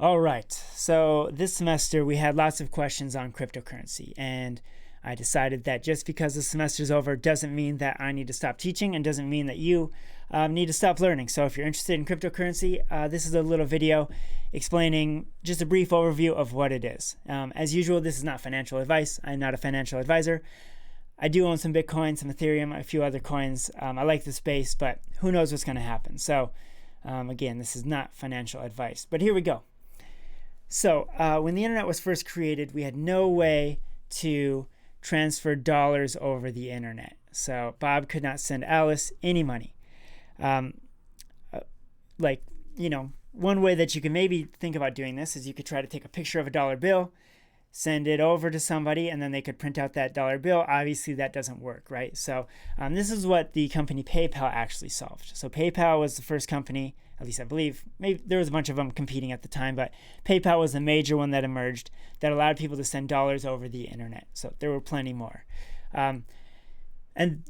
All right, so this semester we had lots of questions on cryptocurrency, and I decided that just because the semester's over doesn't mean that I need to stop teaching and doesn't mean that you need to stop learning. So if you're interested in cryptocurrency, this is a little video explaining just a brief overview of what it is. As usual, this is not financial advice. I'm not a financial advisor. I do own some Bitcoin, some Ethereum, a few other coins. I like the space, but who knows what's going to happen. So again, this is not financial advice, but here we go. So when the internet was first created, we had no way to transfer dollars over the internet. So Bob could not send Alice any money. One way that you can maybe think about doing this is you could try to take a picture of a dollar bill, send it over to somebody, and then they could print out that dollar bill. Obviously, that doesn't work, right? So this is what the company PayPal actually solved. So PayPal was the first company, at least I believe, maybe there was a bunch of them competing at the time, but PayPal was the major one that emerged that allowed people to send dollars over the internet. So there were plenty more. And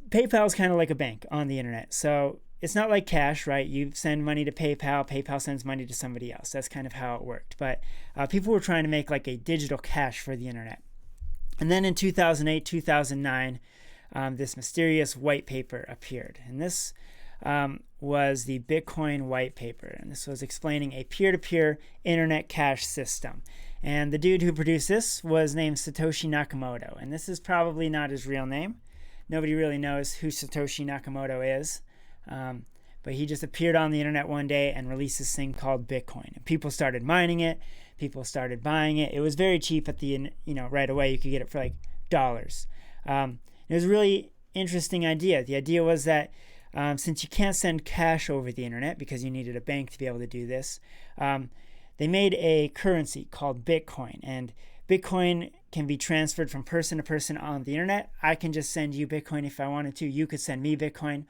PayPal is kind of like a bank on the internet. So it's not like cash, right? You send money to PayPal, PayPal sends money to somebody else. That's kind of how it worked. But people were trying to make like a digital cash for the internet. And then in 2008, 2009, this mysterious white paper appeared. And this was the Bitcoin white paper. And this was explaining a peer-to-peer internet cash system. And the dude who produced this was named Satoshi Nakamoto. And this is probably not his real name. Nobody really knows who Satoshi Nakamoto is. But he just appeared on the internet one day and released this thing called Bitcoin. And people started mining it. People started buying it. It was very cheap at the, right away. You could get it for like dollars. It was a really interesting idea. The idea was that since you can't send cash over the internet because you needed a bank to be able to do this, they made a currency called Bitcoin. And Bitcoin can be transferred from person to person on the internet. I can just send you Bitcoin if I wanted to. You could send me Bitcoin.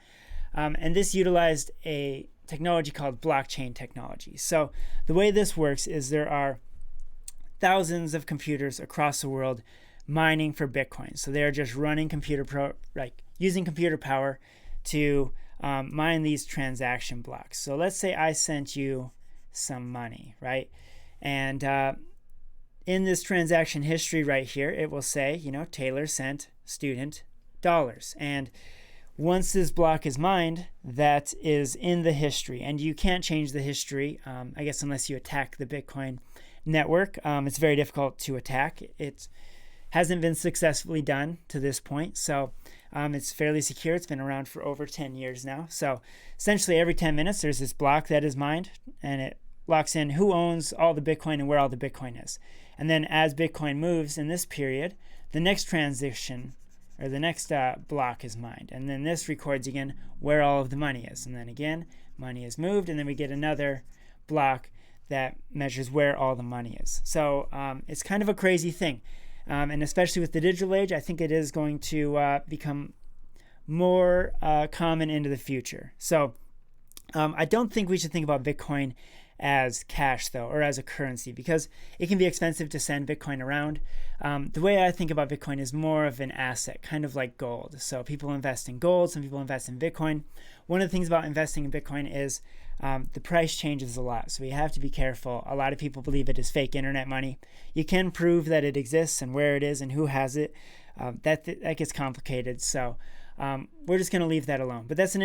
And this utilized a technology called blockchain technology. So the way this works is there are thousands of computers across the world mining for Bitcoin. So they're just running using computer power to mine these transaction blocks. So let's say I sent you some money, right? And in this transaction history right here, it will say, Taylor sent student dollars. And once this block is mined, that is in the history. And you can't change the history, I guess, unless you attack the Bitcoin network. It's very difficult to attack. It hasn't been successfully done to this point. So it's fairly secure. It's been around for over 10 years now. So essentially every 10 minutes, there's this block that is mined, and it locks in who owns all the Bitcoin and where all the Bitcoin is. And then as Bitcoin moves in this period, the next transition or the next block is mined. And then this records again where all of the money is. And then again, money is moved, and then we get another block that measures where all the money is. So it's kind of a crazy thing. And especially with the digital age, I think it is going to become more common into the future. So I don't think we should think about Bitcoin as cash, though, or as a currency, because it can be expensive to send Bitcoin around. The way I think about Bitcoin is more of an asset, kind of like gold. So people invest in gold, some people invest in Bitcoin. One of the things about investing in Bitcoin is the price changes a lot, so we have to be careful. A lot of people believe it is fake internet money. You can prove that it exists and where it is and who has it. That gets complicated, so we're just going to leave that alone. But that's an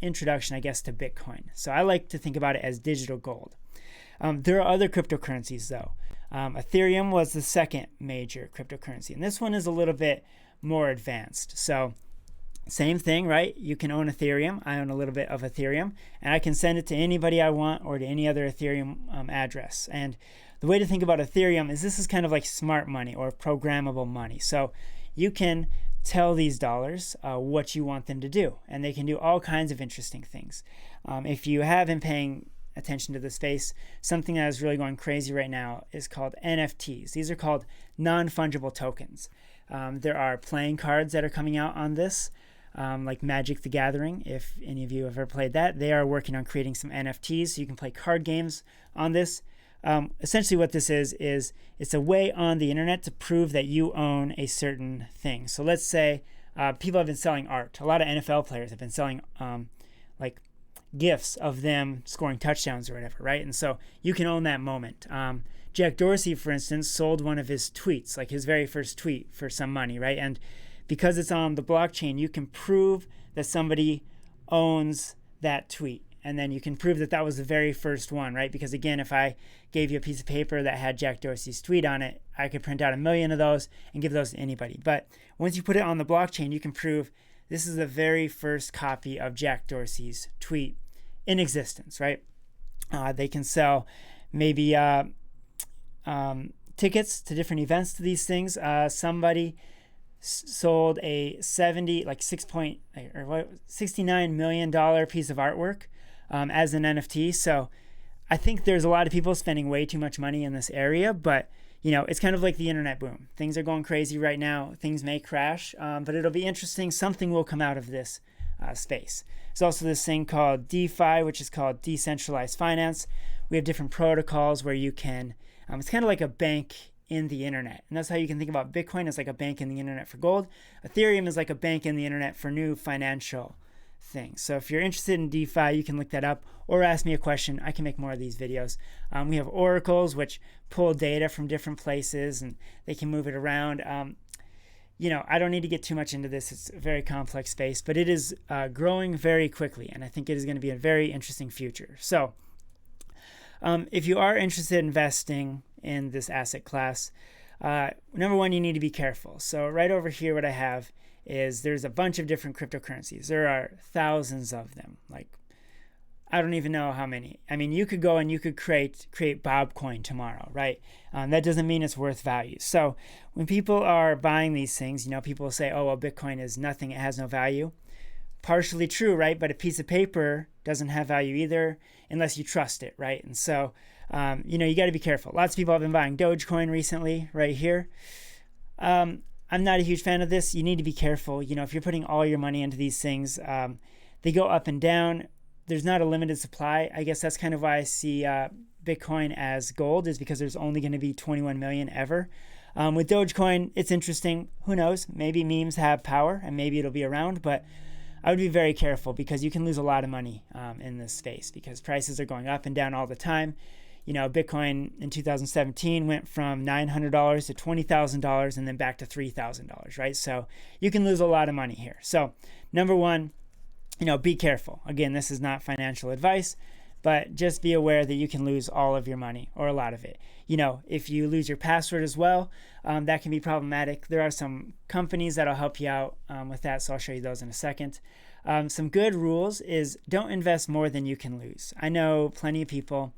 introduction, I guess, to Bitcoin. So I like to think about it as digital gold. There are other cryptocurrencies, though. Ethereum was the second major cryptocurrency, and this one is a little bit more advanced. So same thing, right? You can own Ethereum. I own a little bit of Ethereum, and I can send it to anybody I want or to any other Ethereum address. And the way to think about Ethereum is this is kind of like smart money or programmable money. So you can tell these dollars what you want them to do, and they can do all kinds of interesting things. If you have been paying attention to the space, something that is really going crazy right now is called NFTs. These are called non-fungible tokens. There are playing cards that are coming out on this, like Magic the Gathering. If any of you have ever played that, they are working on creating some NFTs so you can play card games on this. Essentially what this is it's a way on the internet to prove that you own a certain thing. So let's say people have been selling art. A lot of NFL players have been selling like gifs of them scoring touchdowns or whatever, right? And so you can own that moment. Jack Dorsey, for instance, sold one of his tweets, like his very first tweet, for some money, right? And because it's on the blockchain, you can prove that somebody owns that tweet. And then you can prove that that was the very first one, right? Because again, if I gave you a piece of paper that had Jack Dorsey's tweet on it, I could print out 1 million of those and give those to anybody. But once you put it on the blockchain, you can prove this is the very first copy of Jack Dorsey's tweet in existence, right? They can sell maybe tickets to different events to these things. Somebody sold a $69 million piece of artwork as an NFT. So I think there's a lot of people spending way too much money in this area, but it's kind of like the internet boom. Things are going crazy right now. Things may crash, but it'll be interesting. Something will come out of this space. There's also this thing called DeFi, which is called decentralized finance. We have different protocols where you can, it's kind of like a bank in the internet. And that's how you can think about Bitcoin as like a bank in the internet for gold. Ethereum is like a bank in the internet for new financial things. So if you're interested in DeFi, you can look that up or ask me a question. I can make more of these videos. We have oracles, which pull data from different places and they can move it around. I don't need to get too much into this. It's a very complex space, but it is growing very quickly. And I think it is going to be a very interesting future. So if you are interested in investing in this asset class, number one, you need to be careful. So right over here, what I have is there's a bunch of different cryptocurrencies. There are thousands of them. Like, I don't even know how many. I mean, you could go and you could create Bobcoin tomorrow, right? That doesn't mean it's worth value. So when people are buying these things, people say, oh, well, Bitcoin is nothing. It has no value. Partially true, right? But a piece of paper doesn't have value either unless you trust it, right? And so, you got to be careful. Lots of people have been buying Dogecoin recently, right here. I'm not a huge fan of this. You need to be careful. If you're putting all your money into these things, they go up and down. There's not a limited supply. I guess that's kind of why I see Bitcoin as gold, is because there's only going to be 21 million ever. With Dogecoin, it's interesting. Who knows? Maybe memes have power and maybe it'll be around, but I would be very careful because you can lose a lot of money in this space because prices are going up and down all the time. Bitcoin in 2017 went from $900 to $20,000 and then back to $3,000, right? So you can lose a lot of money here. So number one, be careful. Again, this is not financial advice, but just be aware that you can lose all of your money or a lot of it. If you lose your password as well, that can be problematic. There are some companies that'll help you out with that, so I'll show you those in a second. Some good rules is don't invest more than you can lose. I know plenty of people,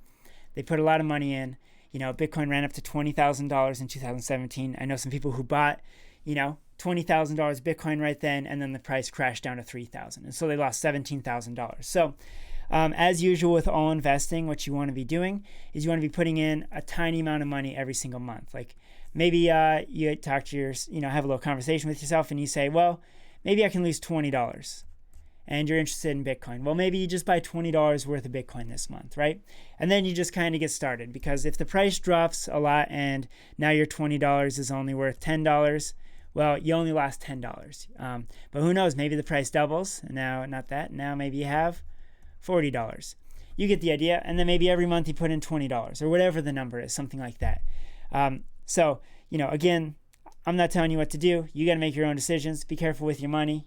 they put a lot of money in. Bitcoin ran up to $20,000 in 2017. I know some people who bought, $20,000 Bitcoin right then, and then the price crashed down to $3,000. And so they lost $17,000. So as usual with all investing, what you want to be doing is you want to be putting in a tiny amount of money every single month. Like maybe you talk to have a little conversation with yourself and you say, well, maybe I can lose $20 and you're interested in Bitcoin. Well, maybe you just buy $20 worth of Bitcoin this month, right? And then you just kind of get started, because if the price drops a lot and now your $20 is only worth $10, well, you only lost $10. But who knows, maybe the price doubles. And now, not that, now maybe you have $40. You get the idea. And then maybe every month you put in $20 or whatever the number is, something like that. So, again, I'm not telling you what to do. You got to make your own decisions. Be careful with your money,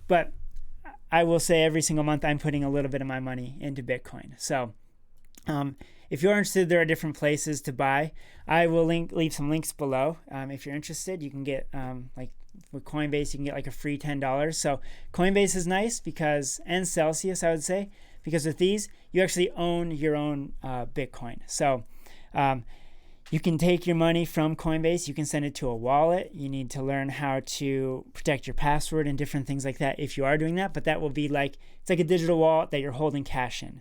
But I will say every single month I'm putting a little bit of my money into Bitcoin. So if you're interested, there are different places to buy. I will leave some links below. If you're interested, you can get, like with Coinbase, you can get like a free $10. So Coinbase is nice because, and Celsius, I would say, because with these, you actually own your own Bitcoin. So you can take your money from Coinbase, you can send it to a wallet. You need to learn how to protect your password and different things like that if you are doing that, but that will be it's like a digital wallet that you're holding cash in.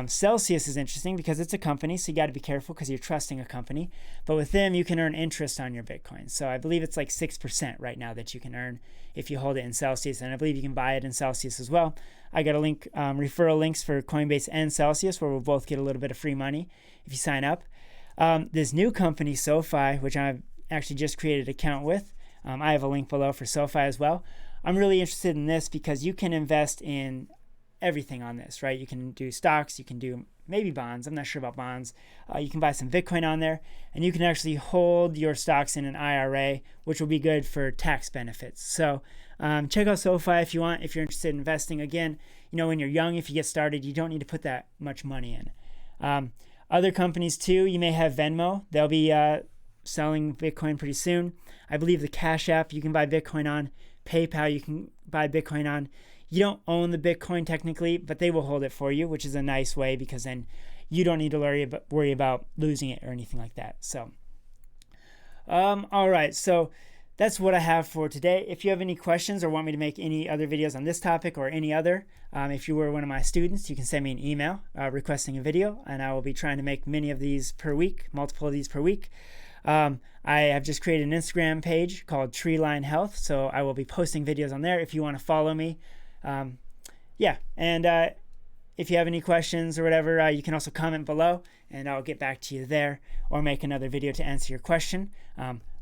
Celsius is interesting because it's a company, so you got to be careful because you're trusting a company. But with them, you can earn interest on your Bitcoin. So I believe it's like 6% right now that you can earn if you hold it in Celsius, and I believe you can buy it in Celsius as well. I got a link, referral links for Coinbase and Celsius, where we'll both get a little bit of free money if you sign up. This new company, SoFi, which I've actually just created an account with, I have a link below for SoFi as well. I'm really interested in this because you can invest in everything on this, right? You can do stocks, you can do maybe bonds. I'm not sure about bonds. You can buy some Bitcoin on there, and you can actually hold your stocks in an IRA, which will be good for tax benefits. So check out SoFi if you want, if you're interested in investing. Again, when you're young, if you get started, you don't need to put that much money in. Other companies too, you may have Venmo. They'll be selling Bitcoin pretty soon. I believe the Cash App you can buy Bitcoin on. PayPal you can buy Bitcoin on. You don't own the Bitcoin technically, but they will hold it for you, which is a nice way because then you don't need to worry about losing it or anything like that. So, all right. So that's what I have for today. If you have any questions or want me to make any other videos on this topic or any other, if you were one of my students, you can send me an email requesting a video, and I will be trying to make many of these per week, multiple of these per week. I have just created an Instagram page called Treeline Health, so I will be posting videos on there if you want to follow me. If you have any questions or whatever, you can also comment below, and I'll get back to you there or make another video to answer your question.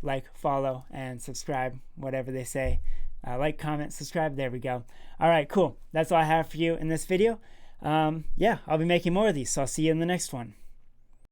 Like, follow, and subscribe, whatever they say. Like, comment, subscribe. There we go. All right, cool. That's all I have for you in this video. I'll be making more of these, so I'll see you in the next one.